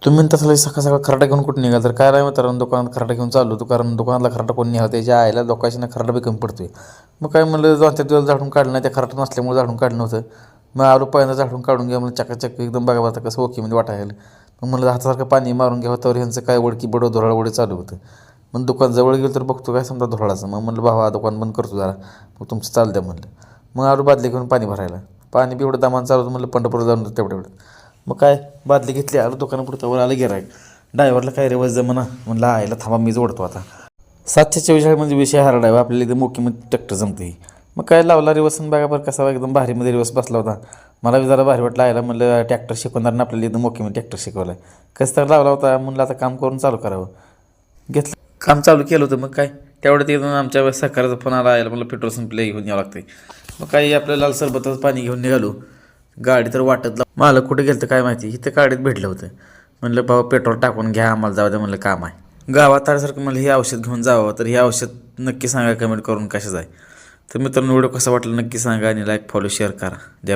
तुम्ही तसं सकाळ सकाळ खराटा घेऊन कुठं निघाल तर काय नाही मित्रांनो, दुकानात खराटा घेऊन चाललो होतो. कारण दुकानातला खराटा कोण निघाला त्याच्या आईला लोकांशी खराटा बी कमी पडतोय. मग काय म्हणलं 2-4 दिवस झाडून काढलं नाही, त्या खराटा नसल्यामुळे झाडून काढलं नव्हतं. मग आलो पहिल्यांदा झाडून काढून घ्या म्हणजे चकाचक एकदम बघा बघा कसं ओकेमध्ये वाटायला. मग म्हणलं हातासारखं पाणी मारून घ्यावं, तर ह्यांचं काय वडकी बडं धुराळवडे चालू होतं. मग दुकान जवळ गेलं तर बघतो काय समजा धुराळाचं. मग म्हणलं भावा दुकान बंद करतो जरा, मग तुमचं चालू द्या म्हणलं. मग आलो बादली घेऊन पाणी भरायला. पाणी बी एवढं दामान चालू होतं म्हणलं पंढरपूर जाऊन तेवढं. मग काय बादली घेतली, आलो दुकानापुरतं वर आलं गिरायक. ड्रायव्हरला काय रे जमना, म्हणलं आयला थांबा मीच ओढतो आता. 744 म्हणजे विषय हरडा आहे आपल्याला इथं मोकीमध्ये ट्रॅक्टर जमते. मग काय लावला रिवर्सन बघा बरं कसा एकदम भारीमध्ये रिवर्स बसला होता. मला बी जरा भारी वाटलं आयला, म्हणलं ट्रॅक्टर शिकवणारनं आपल्याला इथं मोकीमध्ये ट्रॅक्टर शिकवला आहे. कसं तर लावला होता म्हणलं आता काम करून चालू करावं. घेतलं काम चालू केलं होतं. मग काय तेवढं ते आमच्या सरकारचा फोन आला यायला, मला पेट्रोल संपले घेऊन यावं लागते. मग काही आपल्याला लाल सरबतच पाणी घेऊन निघालो. गाडी तर वाटत मला कुठे गेलं तर काय माहिती, इथं गाडीत भेटलं होतं. म्हणलं बाबा पेट्रोल टाकून घ्या आम्हाला जाऊ द्या म्हणलं काम आहे. गावात आल्यासारखं म्हणलं हे औषध घेऊन जावं, तर हे औषध नक्की सांगा कमेंट करून कशाचं आहे. तर मित्रांनो व्हिडिओ कसा वाटला नक्की सांगा आणि लाईक फॉलो शेअर करा.